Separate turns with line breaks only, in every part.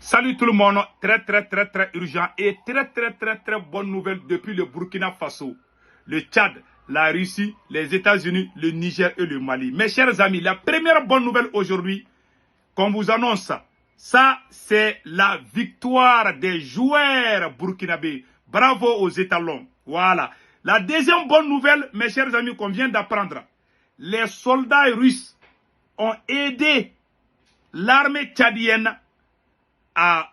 Salut tout le monde, très urgent et très bonne nouvelle depuis le Burkina Faso, le Tchad, la Russie, les États-Unis, le Niger et le Mali. Mes chers amis, la première bonne nouvelle aujourd'hui, qu'on vous annonce, ça c'est la victoire des joueurs burkinabés. Bravo aux étalons. Voilà. La deuxième bonne nouvelle, mes chers amis, qu'on vient d'apprendre, les soldats russes ont aidé l'armée tchadienne à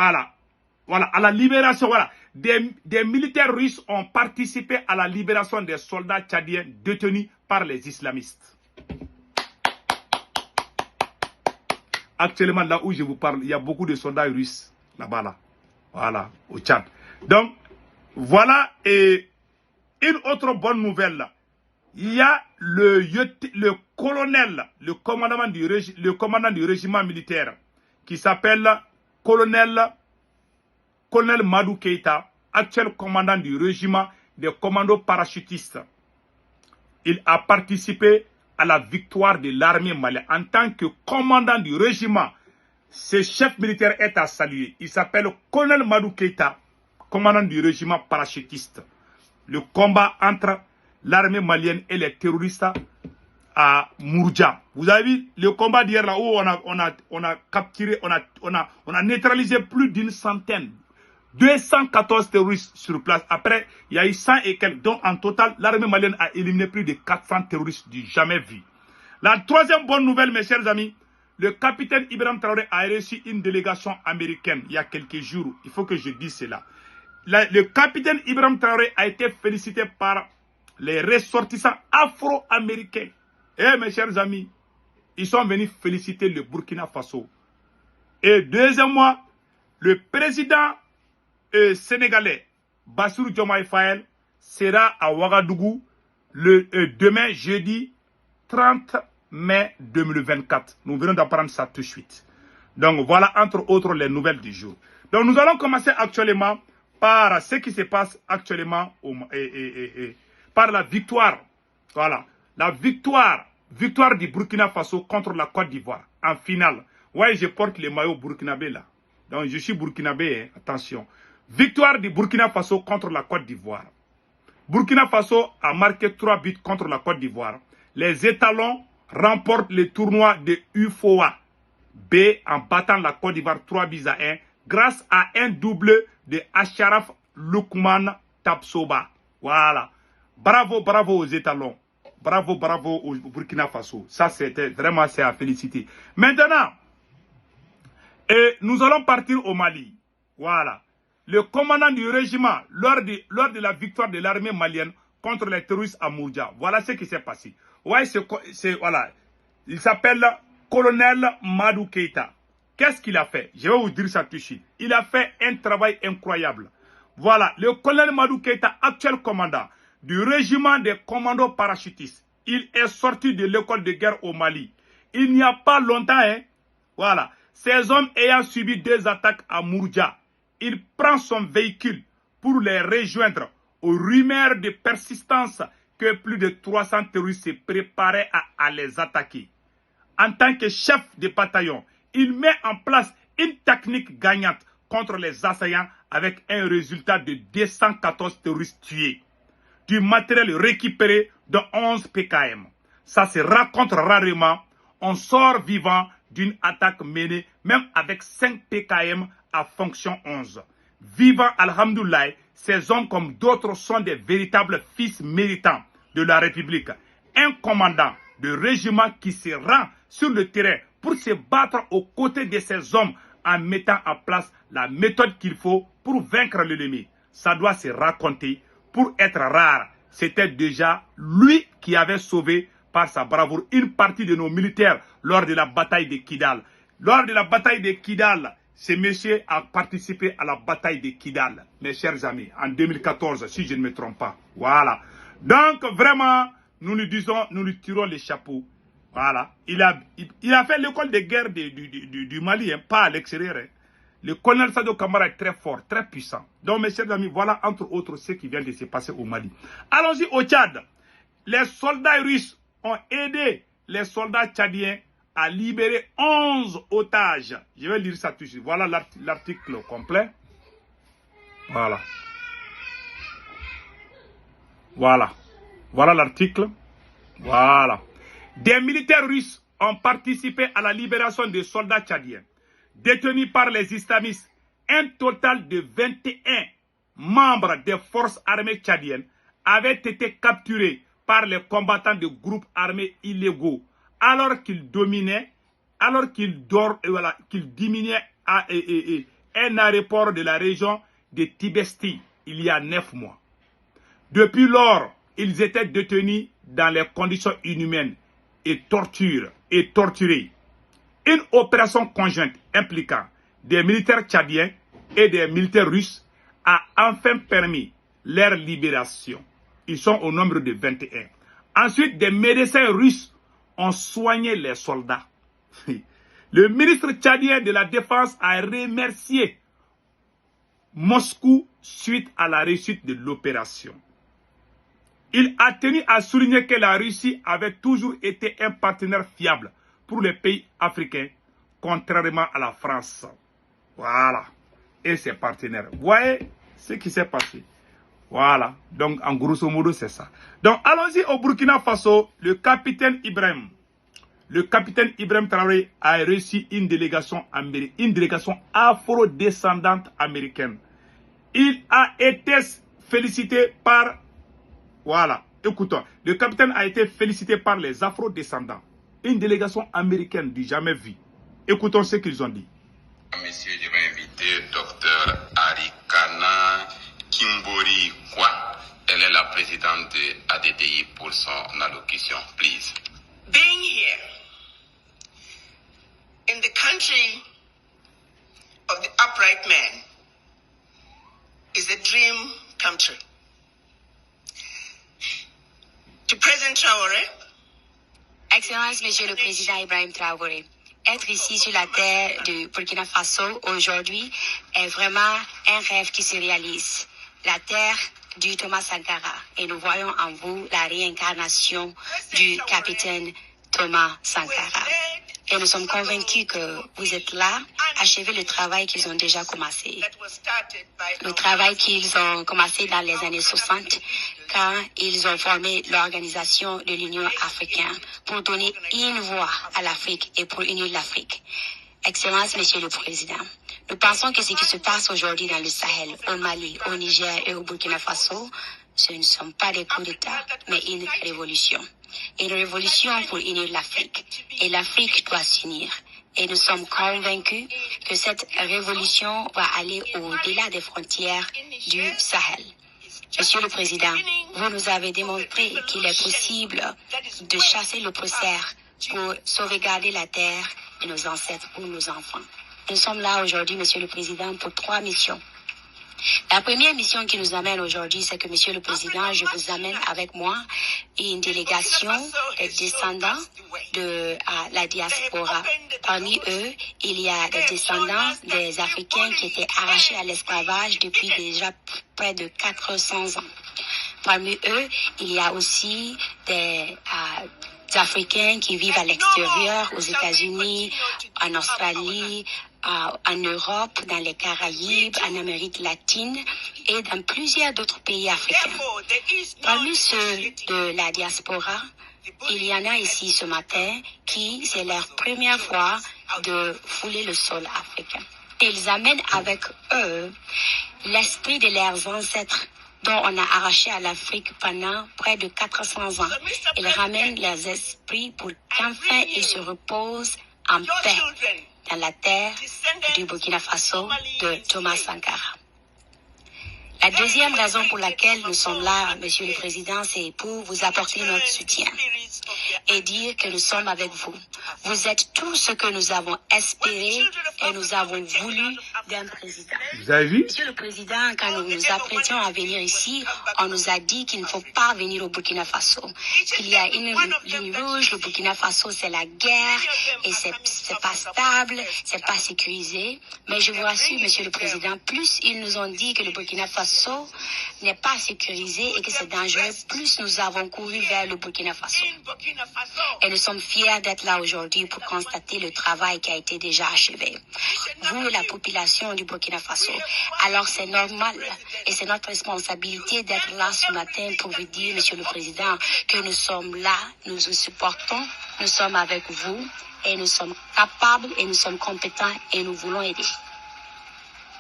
la libération. Des militaires russes ont participé à la libération des soldats tchadiens détenus par les islamistes. Actuellement, là où je vous parle, il y a beaucoup de soldats russes là-bas, voilà, au Tchad. Donc, voilà, et une autre bonne nouvelle, là. Il y a le colonel, le commandant du régiment militaire, qui s'appelle colonel Madou Keïta, actuel commandant du régiment des commandos parachutistes. Il a participé à la victoire de l'armée malienne. En tant que commandant du régiment, ce chef militaire est à saluer. Il s'appelle colonel Madou Keïta, commandant du régiment parachutiste. Le combat entre l'armée malienne et les terroristes à Mourja. Vous avez vu le combat d'hier là où on a capturé, on a neutralisé plus d'une centaine, 214 terroristes sur place. Après, il y a eu 100 et quelques, dont en total, l'armée malienne a éliminé plus de 400 terroristes du jamais vu. La troisième bonne nouvelle, mes chers amis, le capitaine Ibrahim Traoré a reçu une délégation américaine il y a quelques jours. Il faut que je dise cela. Le capitaine Ibrahim Traoré a été félicité par les ressortissants afro-américains. Et mes chers amis, ils sont venus féliciter le Burkina Faso. Et deuxièmement, le président sénégalais, Bassirou Diomaye Faye, sera à Ouagadougou demain, jeudi 30 mai 2024. Nous venons d'apprendre ça tout de suite. Donc voilà, entre autres, les nouvelles du jour. Donc nous allons commencer actuellement par ce qui se passe actuellement, par la victoire. Voilà. La victoire du Burkina Faso contre la Côte d'Ivoire en finale. Ouais, je porte le maillot burkinabé là. Donc je suis burkinabé, hein, attention. Victoire du Burkina Faso contre la Côte d'Ivoire. Burkina Faso a marqué 3 buts contre la Côte d'Ivoire. Les étalons remportent le tournoi de UFOA B en battant la Côte d'Ivoire 3 buts à 1 grâce à un double de Acharaf Loukman Tapsoba. Voilà. Bravo aux étalons. Bravo au Burkina Faso. Ça, c'était vraiment à féliciter. Maintenant, nous allons partir au Mali. Voilà. Le commandant du régiment, lors de la victoire de l'armée malienne contre les terroristes à Mourja, voilà ce qui s'est passé. Ouais, voilà. Il s'appelle colonel Madou Keïta. Qu'est-ce qu'il a fait? Je vais vous dire ça tout de suite. Il a fait un travail incroyable. Voilà. Le colonel Madou Keïta, actuel commandant du régiment des commandos parachutistes. Il est sorti de l'école de guerre au Mali. Il n'y a pas longtemps, hein. Voilà. Ces hommes ayant subi 2 attaques à Mourja, il prend son véhicule pour les rejoindre aux rumeurs de persistance que plus de 300 terroristes se préparaient à les attaquer. En tant que chef de bataillon, il met en place une technique gagnante contre les assaillants avec un résultat de 214 terroristes tués. Du matériel récupéré de 11 PKM. Ça se raconte rarement. On sort vivant d'une attaque menée même avec 5 PKM à fonction 11. Vivant, alhamdoulilah, ces hommes comme d'autres sont des véritables fils méritants de la République. Un commandant de régiment qui se rend sur le terrain pour se battre aux côtés de ces hommes en mettant en place la méthode qu'il faut pour vaincre l'ennemi. Ça doit se raconter. Pour être rare, c'était déjà lui qui avait sauvé par sa bravoure une partie de nos militaires lors de la bataille de Kidal. Lors de la bataille de Kidal, ce monsieur a participé à la bataille de Kidal, mes chers amis, en 2014, si je ne me trompe pas. Voilà. Donc, vraiment, nous lui tirons les chapeaux. Voilà. Il a fait l'école de guerre du Mali, hein, pas à l'extérieur. Hein. Le colonel Sadio Kamara est très fort, très puissant. Donc, mes chers amis, voilà entre autres ce qui vient de se passer au Mali. Allons-y au Tchad. Les soldats russes ont aidé les soldats tchadiens a libéré 11 otages. Je vais lire ça tout de suite. Voilà l'article complet. Voilà. Voilà. Voilà l'article. Voilà. Des militaires russes ont participé à la libération des soldats tchadiens détenus par les islamistes. Un total de 21 membres des forces armées tchadiennes avaient été capturés par les combattants de groupes armés illégaux alors qu'ils diminuaient un aéroport de la région de Tibesti il y a 9 mois. Depuis lors, ils étaient détenus dans les conditions inhumaines et torturés. Une opération conjointe impliquant des militaires tchadiens et des militaires russes a enfin permis leur libération. Ils sont au nombre de 21. Ensuite, des médecins russes ont soigné les soldats. Le ministre tchadien de la Défense a remercié Moscou suite à la réussite de l'opération. Il a tenu à souligner que la Russie avait toujours été un partenaire fiable pour les pays africains, contrairement à la France. Voilà. Et ses partenaires. Vous voyez ce qui s'est passé. Voilà. Donc, en grosso modo, c'est ça. Donc, allons-y au Burkina Faso. Le capitaine Ibrahim Traoré a reçu une délégation afro-descendante américaine. Il a été félicité par... Voilà. Écoutons. Le capitaine a été félicité par les afro-descendants. Une délégation américaine du jamais vu. Écoutons ce qu'ils ont dit.
Monsieur, je vais inviter Dr Arikana Kimbori Kwa. Elle est la présidente de ADDI pour son allocution. Please.
Being here in the country of the upright man is a dream come true. To President Traoré,
Excellence, Monsieur le Président Ibrahim Traoré, être ici sur la terre du Burkina Faso aujourd'hui est vraiment un rêve qui se réalise. La terre du Thomas Sankara. Et nous voyons en vous la réincarnation du capitaine Thomas Sankara. Et nous sommes convaincus que vous êtes là, achevez le travail qu'ils ont déjà commencé. Le travail qu'ils ont commencé dans les années 60, quand ils ont formé l'organisation de l'Union africaine pour donner une voix à l'Afrique et pour unir l'Afrique. Excellence, Monsieur le Président, nous pensons que ce qui se passe aujourd'hui dans le Sahel, au Mali, au Niger et au Burkina Faso, ce ne sont pas des coups d'État, mais une révolution. Une révolution pour unir l'Afrique. Et l'Afrique doit s'unir. Et nous sommes convaincus que cette révolution va aller au-delà des frontières du Sahel. Monsieur le Président, vous nous avez démontré qu'il est possible de chasser l'oppresseur pour sauvegarder la terre de nos ancêtres pour nos enfants. Nous sommes là aujourd'hui, Monsieur le Président, pour 3 missions. La première mission qui nous amène aujourd'hui, c'est que, Monsieur le Président, je vous amène avec moi une délégation des descendants de la diaspora. Parmi eux, il y a des descendants des Africains qui étaient arrachés à l'esclavage depuis déjà près de 400 ans. Parmi eux, il y a aussi des Africains qui vivent à l'extérieur, aux États-Unis, en Australie, en Europe, dans les Caraïbes, en Amérique latine et dans plusieurs d'autres pays africains. Parmi ceux de la diaspora, il y en a ici ce matin qui, c'est leur première fois de fouler le sol africain. Ils amènent avec eux l'esprit de leurs ancêtres dont on a arraché à l'Afrique pendant près de 400 ans. Ils ramènent leurs esprits pour qu'enfin ils se reposent en paix dans la terre du Burkina Faso de Thomas Sankara. La deuxième raison pour laquelle nous sommes là, Monsieur le Président, c'est pour vous apporter notre soutien et dire que nous sommes avec vous. Vous êtes tout ce que nous avons espéré et nous avons voulu d'un président.
Vous avez vu?
Monsieur le Président, quand nous nous apprêtions à venir ici, on nous a dit qu'il ne faut pas venir au Burkina Faso. Qu'il y a une ligne rouge, le Burkina Faso c'est la guerre et c'est pas stable, c'est pas sécurisé. Mais je vous rassure, Monsieur le Président, plus ils nous ont dit que le Burkina Faso n'est pas sécurisé et que c'est dangereux, plus nous avons couru vers le Burkina Faso. Et nous sommes fiers d'être là aujourd'hui pour constater le travail qui a été déjà achevé. Vous, la population du Burkina Faso, alors c'est normal et c'est notre responsabilité d'être là ce matin pour vous dire, Monsieur le Président, que nous sommes là, nous vous supportons, nous sommes avec vous et nous sommes capables et nous sommes compétents et nous voulons aider.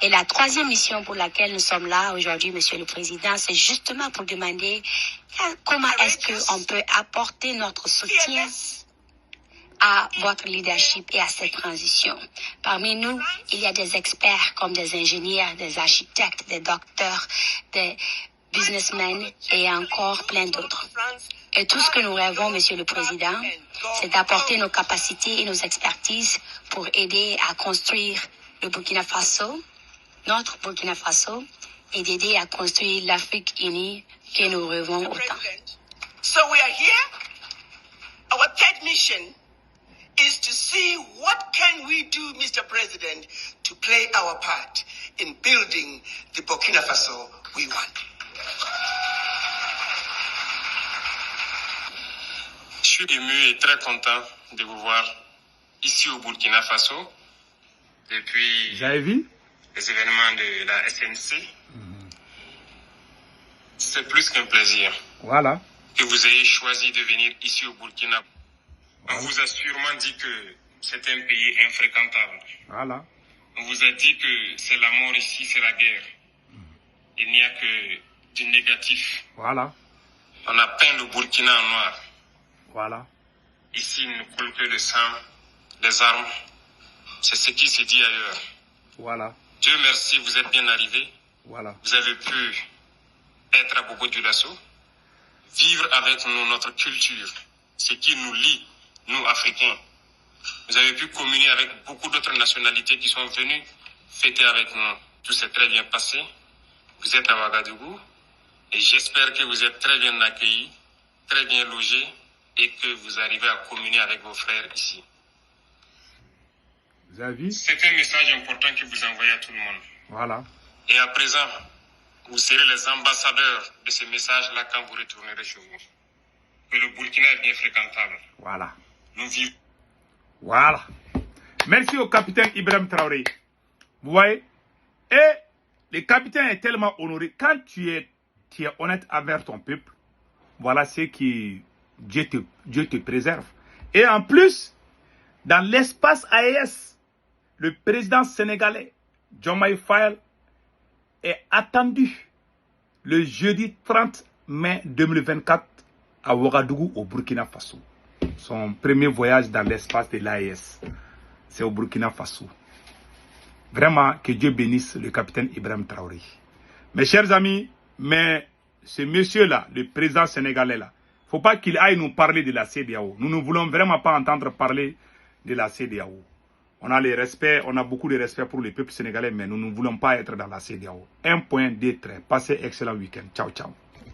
Et la troisième mission pour laquelle nous sommes là aujourd'hui, Monsieur le Président, c'est justement pour demander comment est-ce qu'on peut apporter notre soutien à votre leadership et à cette transition. Parmi nous, il y a des experts comme des ingénieurs, des architectes, des docteurs, des businessmen et encore plein d'autres. Et tout ce que nous rêvons, Monsieur le Président, c'est d'apporter nos capacités et nos expertises pour aider à construire le Burkina Faso, notre Burkina Faso, et d'aider à construire l'Afrique unie que nous rêvons autant.
So we are here. Our third mission is to see what can we do, Mr. President, to play our part in building the Burkina Faso we want.
Je suis ému et très content de vous voir ici au Burkina Faso depuis
Vous avez vu?
les événements de la SNC. C'est plus qu'un plaisir
Voilà.
que vous ayez choisi de venir ici au Burkina. On vous a sûrement dit que c'est un pays infréquentable.
Voilà.
On vous a dit que c'est la mort ici, c'est la guerre. Il n'y a que du négatif.
Voilà.
On a peint le Burkina en noir.
Voilà.
Ici, il ne coule que le sang, les armes. C'est ce qui se dit ailleurs.
Voilà.
Dieu merci, vous êtes bien arrivés.
Voilà.
Vous avez pu être à Bobo-Dioulasso, vivre avec nous notre culture, ce qui nous lie, nous Africains. Vous avez pu communier avec beaucoup d'autres nationalités qui sont venues fêter avec nous. Tout s'est très bien passé. Vous êtes à Ouagadougou et j'espère que vous êtes très bien accueillis, très bien logés et que vous arrivez à communier avec vos frères ici.
Vous avez vu?
C'est un message important que vous envoyez à tout le monde.
Voilà.
Et à présent, vous serez les ambassadeurs de ce message-là quand vous retournerez chez vous. Que le Burkina est bien fréquentable.
Voilà.
Nous vivons.
Voilà. Merci au capitaine Ibrahim Traoré. Vous voyez? Et le capitaine est tellement honoré. Quand tu es honnête envers ton peuple, voilà ce qui Dieu te préserve. Et en plus, dans l'espace AES, le président sénégalais, Diomaye Faye, est attendu le jeudi 30 mai 2024 à Ouagadougou, au Burkina Faso. Son premier voyage dans l'espace de l'AES, c'est au Burkina Faso. Vraiment, que Dieu bénisse le capitaine Ibrahim Traoré. Mes chers amis, mais ce monsieur-là, le président sénégalais là, il ne faut pas qu'il aille nous parler de la CEDEAO. Nous ne voulons vraiment pas entendre parler de la CEDEAO. On a le respect, on a beaucoup de respect pour le peuple sénégalais, mais nous ne voulons pas être dans la CEDEAO. Un point, deux traits. Passez excellent week-end. Ciao, ciao.